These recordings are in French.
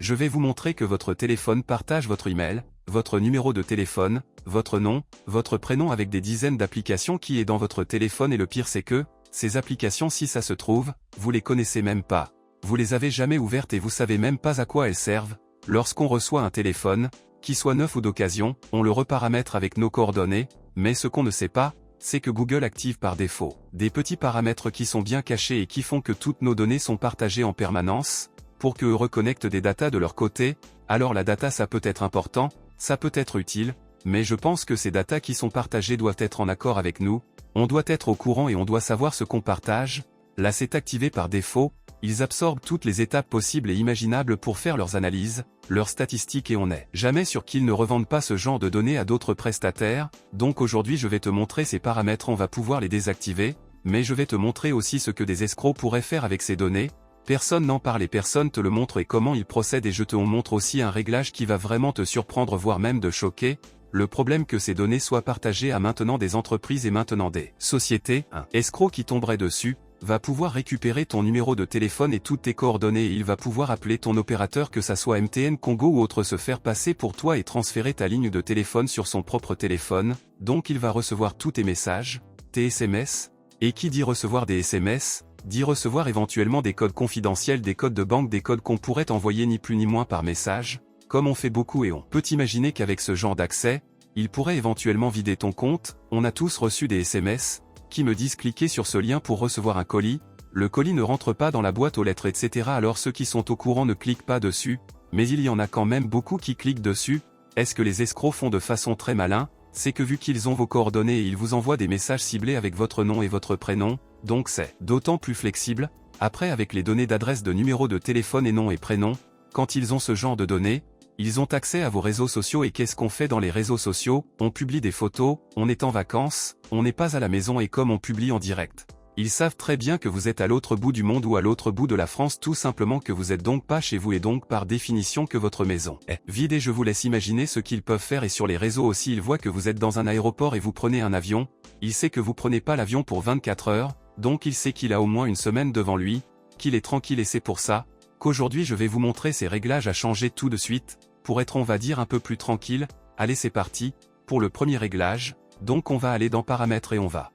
Je vais vous montrer que votre téléphone partage votre email, votre numéro de téléphone, votre nom, votre prénom avec des dizaines d'applications qui est dans votre téléphone et le pire c'est que, ces applications si ça se trouve, vous les connaissez même pas. Vous les avez jamais ouvertes et vous savez même pas à quoi elles servent. Lorsqu'on reçoit un téléphone, qu'il soit neuf ou d'occasion, on le reparamètre avec nos coordonnées, mais ce qu'on ne sait pas, c'est que Google active par défaut des petits paramètres qui sont bien cachés et qui font que toutes nos données sont partagées en permanence, pour qu'eux reconnectent des datas de leur côté. Alors la data ça peut être important, ça peut être utile, mais je pense que ces datas qui sont partagées doivent être en accord avec nous, on doit être au courant et on doit savoir ce qu'on partage. Là c'est activé par défaut, ils absorbent toutes les étapes possibles et imaginables pour faire leurs analyses, leurs statistiques et on n'est jamais sûr qu'ils ne revendent pas ce genre de données à d'autres prestataires. Donc aujourd'hui je vais te montrer ces paramètres, on va pouvoir les désactiver, mais je vais te montrer aussi ce que des escrocs pourraient faire avec ces données. Personne n'en parle et personne te le montre et comment ils procèdent et je te montre aussi un réglage qui va vraiment te surprendre voire même te choquer. Le problème que ces données soient partagées à maintenant des entreprises et maintenant des sociétés, un escroc qui tomberait dessus va pouvoir récupérer ton numéro de téléphone et toutes tes coordonnées et il va pouvoir appeler ton opérateur que ça soit MTN, Congo ou autre, se faire passer pour toi et transférer ta ligne de téléphone sur son propre téléphone. Donc il va recevoir tous tes messages, tes SMS, et qui dit recevoir des SMS, dit recevoir éventuellement des codes confidentiels, des codes de banque, des codes qu'on pourrait envoyer ni plus ni moins par message, comme on fait beaucoup et on peut imaginer qu'avec ce genre d'accès, il pourrait éventuellement vider ton compte. On a tous reçu des SMS, qui me disent cliquez sur ce lien pour recevoir un colis, le colis ne rentre pas dans la boîte aux lettres etc. Alors ceux qui sont au courant ne cliquent pas dessus, mais il y en a quand même beaucoup qui cliquent dessus. Est-ce que les escrocs font de façon très malin? C'est que vu qu'ils ont vos coordonnées et ils vous envoient des messages ciblés avec votre nom et votre prénom, donc c'est d'autant plus flexible. Après avec les données d'adresse, de numéro de téléphone et nom et prénom, quand ils ont ce genre de données, ils ont accès à vos réseaux sociaux et qu'est-ce qu'on fait dans les réseaux sociaux? On publie des photos, on est en vacances, on n'est pas à la maison et comme on publie en direct. Ils savent très bien que vous êtes à l'autre bout du monde ou à l'autre bout de la France, tout simplement que vous êtes donc pas chez vous et donc par définition que votre maison est vide et je vous laisse imaginer ce qu'ils peuvent faire. Et sur les réseaux aussi ils voient que vous êtes dans un aéroport et vous prenez un avion, il sait que vous prenez pas l'avion pour 24 heures, donc il sait qu'il a au moins une semaine devant lui, qu'il est tranquille et c'est pour ça qu'aujourd'hui je vais vous montrer ces réglages à changer tout de suite, pour être on va dire un peu plus tranquille. Allez c'est parti, pour le premier réglage, donc on va aller dans paramètres et on va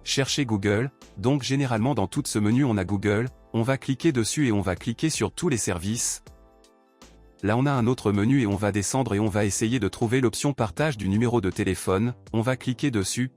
chercher Google. Donc généralement dans tout ce menu on a Google, on va cliquer dessus et on va cliquer sur tous les services. Là on a un autre menu et on va descendre et on va essayer de trouver l'option partage du numéro de téléphone, on va cliquer dessus.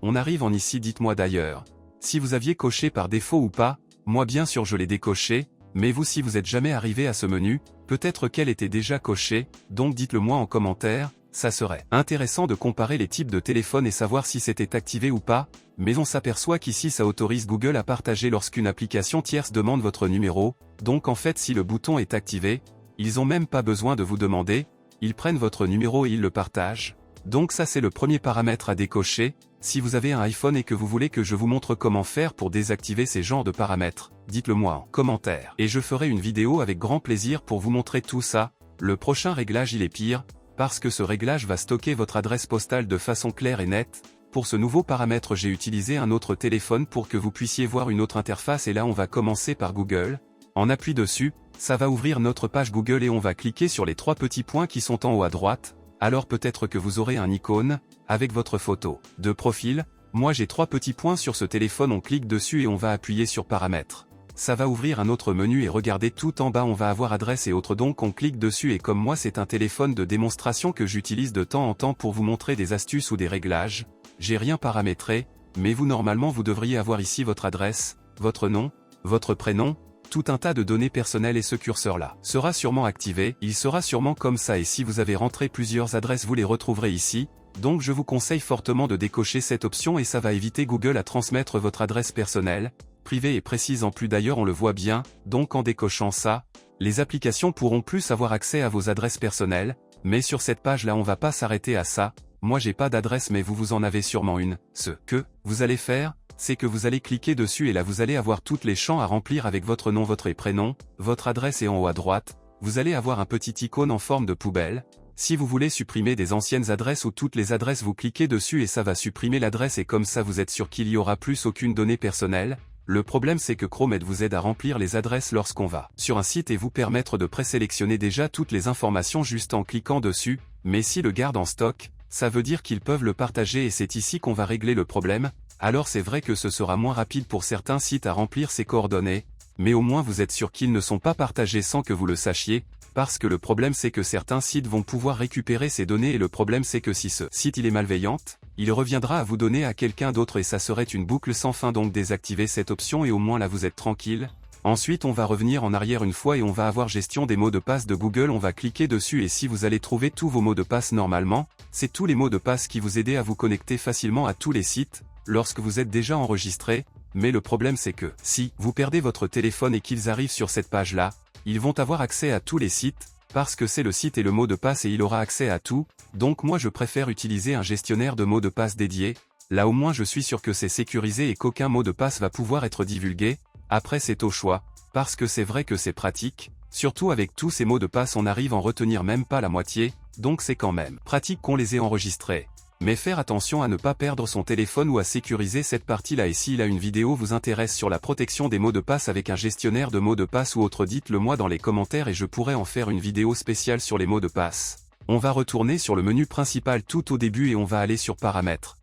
On arrive en ici, dites-moi d'ailleurs si vous aviez coché par défaut ou pas. Moi bien sûr je l'ai décoché, mais vous si vous êtes jamais arrivé à ce menu, peut-être qu'elle était déjà cochée, donc dites-le moi en commentaire. Ça serait intéressant de comparer les types de téléphones et savoir si c'était activé ou pas, mais on s'aperçoit qu'ici ça autorise Google à partager lorsqu'une application tierce demande votre numéro, donc en fait si le bouton est activé, ils ont même pas besoin de vous demander, ils prennent votre numéro et ils le partagent. Donc ça c'est le premier paramètre à décocher. Si vous avez un iPhone et que vous voulez que je vous montre comment faire pour désactiver ces genres de paramètres, dites-le moi en commentaire et je ferai une vidéo avec grand plaisir pour vous montrer tout ça. Le prochain réglage il est pire, parce que ce réglage va stocker votre adresse postale de façon claire et nette. Pour ce nouveau paramètre j'ai utilisé un autre téléphone pour que vous puissiez voir une autre interface et là on va commencer par Google. On appuie dessus, ça va ouvrir notre page Google et on va cliquer sur les trois petits points qui sont en haut à droite. Alors peut-être que vous aurez un icône, avec votre photo de profil. Moi j'ai trois petits points sur ce téléphone, on clique dessus et on va appuyer sur paramètres. Ça va ouvrir un autre menu et regardez tout en bas on va avoir adresse et autres, donc on clique dessus et comme moi c'est un téléphone de démonstration que j'utilise de temps en temps pour vous montrer des astuces ou des réglages, j'ai rien paramétré, mais vous normalement vous devriez avoir ici votre adresse, votre nom, votre prénom, tout un tas de données personnelles et ce curseur là sera sûrement activé, il sera sûrement comme ça et si vous avez rentré plusieurs adresses vous les retrouverez ici, donc je vous conseille fortement de décocher cette option et ça va éviter Google à transmettre votre adresse personnelle, privée et précise en plus d'ailleurs on le voit bien, donc en décochant ça, les applications pourront plus avoir accès à vos adresses personnelles, mais sur cette page là on va pas s'arrêter à ça, moi j'ai pas d'adresse mais vous en avez sûrement une. Ce que vous allez faire, c'est que vous allez cliquer dessus et là vous allez avoir toutes les champs à remplir avec votre nom, votre prénom, votre adresse et en haut à droite, vous allez avoir un petit icône en forme de poubelle. Si vous voulez supprimer des anciennes adresses ou toutes les adresses vous cliquez dessus et ça va supprimer l'adresse et comme ça vous êtes sûr qu'il y aura plus aucune donnée personnelle. Le problème c'est que Chrome vous aide à remplir les adresses lorsqu'on va sur un site et vous permettre de présélectionner déjà toutes les informations juste en cliquant dessus, mais s'ils le gardent en stock, ça veut dire qu'ils peuvent le partager et c'est ici qu'on va régler le problème. Alors c'est vrai que ce sera moins rapide pour certains sites à remplir ces coordonnées, mais au moins vous êtes sûr qu'ils ne sont pas partagés sans que vous le sachiez, parce que le problème c'est que certains sites vont pouvoir récupérer ces données et le problème c'est que si ce site il est malveillant, il reviendra à vous donner à quelqu'un d'autre et ça serait une boucle sans fin, donc désactivez cette option et au moins là vous êtes tranquille. Ensuite on va revenir en arrière une fois et on va avoir gestion des mots de passe de Google, on va cliquer dessus et si vous allez trouver tous vos mots de passe normalement, c'est tous les mots de passe qui vous aident à vous connecter facilement à tous les sites, lorsque vous êtes déjà enregistré, mais le problème c'est que, si vous perdez votre téléphone et qu'ils arrivent sur cette page-là, ils vont avoir accès à tous les sites, parce que c'est le site et le mot de passe et il aura accès à tout, donc moi je préfère utiliser un gestionnaire de mots de passe dédié, là au moins je suis sûr que c'est sécurisé et qu'aucun mot de passe va pouvoir être divulgué, après c'est au choix, parce que c'est vrai que c'est pratique, surtout avec tous ces mots de passe on arrive à en retenir même pas la moitié, donc c'est quand même pratique qu'on les ait enregistrés. Mais faire attention à ne pas perdre son téléphone ou à sécuriser cette partie-là et si une vidéo vous intéresse sur la protection des mots de passe avec un gestionnaire de mots de passe ou autre, dites-le moi dans les commentaires et je pourrais en faire une vidéo spéciale sur les mots de passe. On va retourner sur le menu principal tout au début et on va aller sur Paramètres.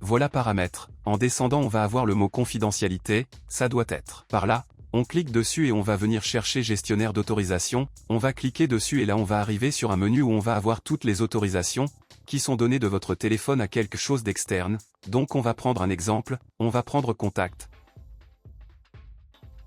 Voilà Paramètres, en descendant on va avoir le mot confidentialité, ça doit être par là. On clique dessus et on va venir chercher gestionnaire d'autorisation, on va cliquer dessus et là on va arriver sur un menu où on va avoir toutes les autorisations qui sont données de votre téléphone à quelque chose d'externe, donc on va prendre un exemple, on va prendre Contact.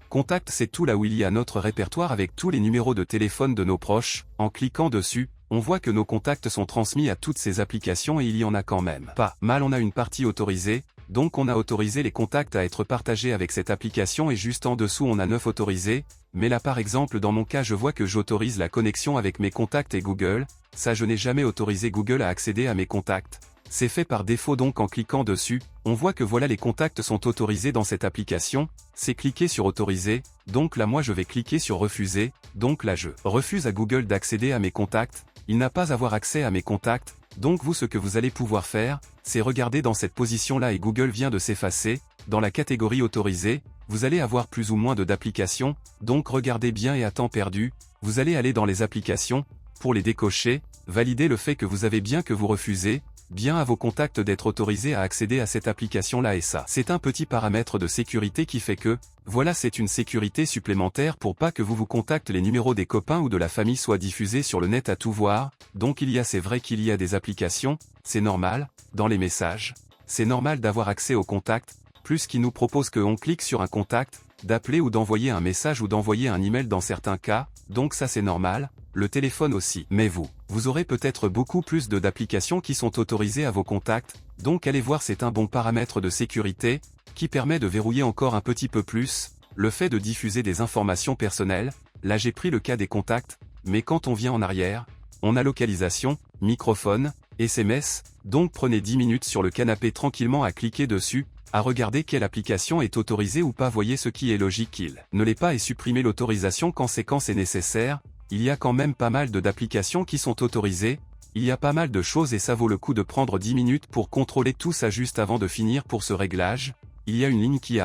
Contact c'est tout là où il y a notre répertoire avec tous les numéros de téléphone de nos proches, en cliquant dessus, on voit que nos contacts sont transmis à toutes ces applications et il y en a quand même pas mal, on a une partie autorisée. Donc on a autorisé les contacts à être partagés avec cette application et juste en dessous on a 9 autorisés, mais là par exemple dans mon cas je vois que j'autorise la connexion avec mes contacts et Google, ça je n'ai jamais autorisé Google à accéder à mes contacts. C'est fait par défaut donc en cliquant dessus, on voit que voilà les contacts sont autorisés dans cette application, c'est cliquer sur autoriser, donc là moi je vais cliquer sur refuser, donc là je refuse à Google d'accéder à mes contacts, il n'a pas à avoir accès à mes contacts. Donc vous ce que vous allez pouvoir faire, c'est regarder dans cette position-là et Google vient de s'effacer, dans la catégorie autorisée, vous allez avoir plus ou moins d'applications, donc regardez bien et à temps perdu, vous allez aller dans les applications, pour les décocher, valider le fait que vous avez bien que vous refusez, bien à vos contacts d'être autorisés à accéder à cette application-là et ça. C'est un petit paramètre de sécurité qui fait que, voilà c'est une sécurité supplémentaire pour pas que vous contactez les numéros des copains ou de la famille soient diffusés sur le net à tout voir, donc c'est vrai qu'il y a des applications, c'est normal, dans les messages, c'est normal d'avoir accès aux contacts, plus qui nous propose qu'on clique sur un contact, d'appeler ou d'envoyer un message ou d'envoyer un email dans certains cas, donc ça c'est normal, le téléphone aussi. Mais vous aurez peut-être beaucoup plus d'applications qui sont autorisées à vos contacts, donc allez voir c'est un bon paramètre de sécurité, qui permet de verrouiller encore un petit peu plus, le fait de diffuser des informations personnelles, là j'ai pris le cas des contacts, mais quand on vient en arrière, on a localisation, microphone, SMS, donc prenez 10 minutes sur le canapé tranquillement à cliquer dessus, à regarder quelle application est autorisée ou pas, voyez ce qui est logique qu'il ne l'est pas et supprimer l'autorisation quand c'est nécessaire, il y a quand même pas mal d'applications qui sont autorisées, il y a pas mal de choses et ça vaut le coup de prendre 10 minutes pour contrôler tout ça juste avant de finir pour ce réglage, il y a une ligne qui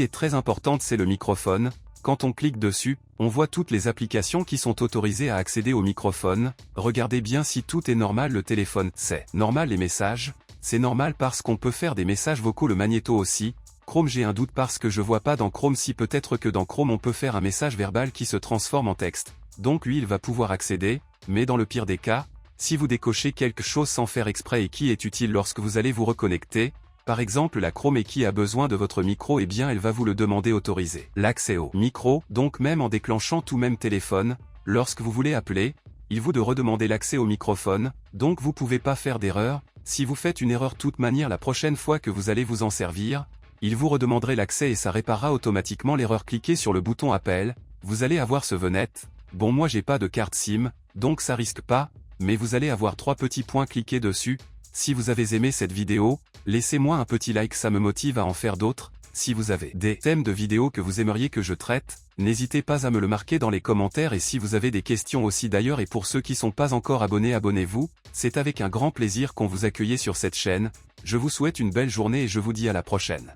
est très importante, c'est le microphone, quand on clique dessus, on voit toutes les applications qui sont autorisées à accéder au microphone, regardez bien si tout est normal, le téléphone, c'est normal, les messages, c'est normal parce qu'on peut faire des messages vocaux, le magnéto aussi, Chrome j'ai un doute parce que je vois pas dans Chrome si peut-être que dans Chrome on peut faire un message verbal qui se transforme en texte, donc lui il va pouvoir accéder, mais dans le pire des cas, si vous décochez quelque chose sans faire exprès et qui est utile lorsque vous allez vous reconnecter, par exemple la Chrome et qui a besoin de votre micro, eh bien elle va vous le demander autoriser l'accès au micro, donc même en déclenchant tout même téléphone, lorsque vous voulez appeler, il vous de redemander l'accès au microphone, donc vous pouvez pas faire d'erreur, si vous faites une erreur toute manière la prochaine fois que vous allez vous en servir, il vous redemanderait l'accès et ça réparera automatiquement l'erreur, cliquez sur le bouton appel, vous allez avoir ce venette, bon moi j'ai pas de carte SIM, donc ça risque pas, mais vous allez avoir 3 petits points, cliquez dessus. Si vous avez aimé cette vidéo, laissez-moi un petit like, ça me motive à en faire d'autres. Si vous avez des thèmes de vidéos que vous aimeriez que je traite, n'hésitez pas à me le marquer dans les commentaires et si vous avez des questions aussi d'ailleurs, et pour ceux qui sont pas encore abonnés, abonnez-vous, c'est avec un grand plaisir qu'on vous accueille sur cette chaîne. Je vous souhaite une belle journée et je vous dis à la prochaine.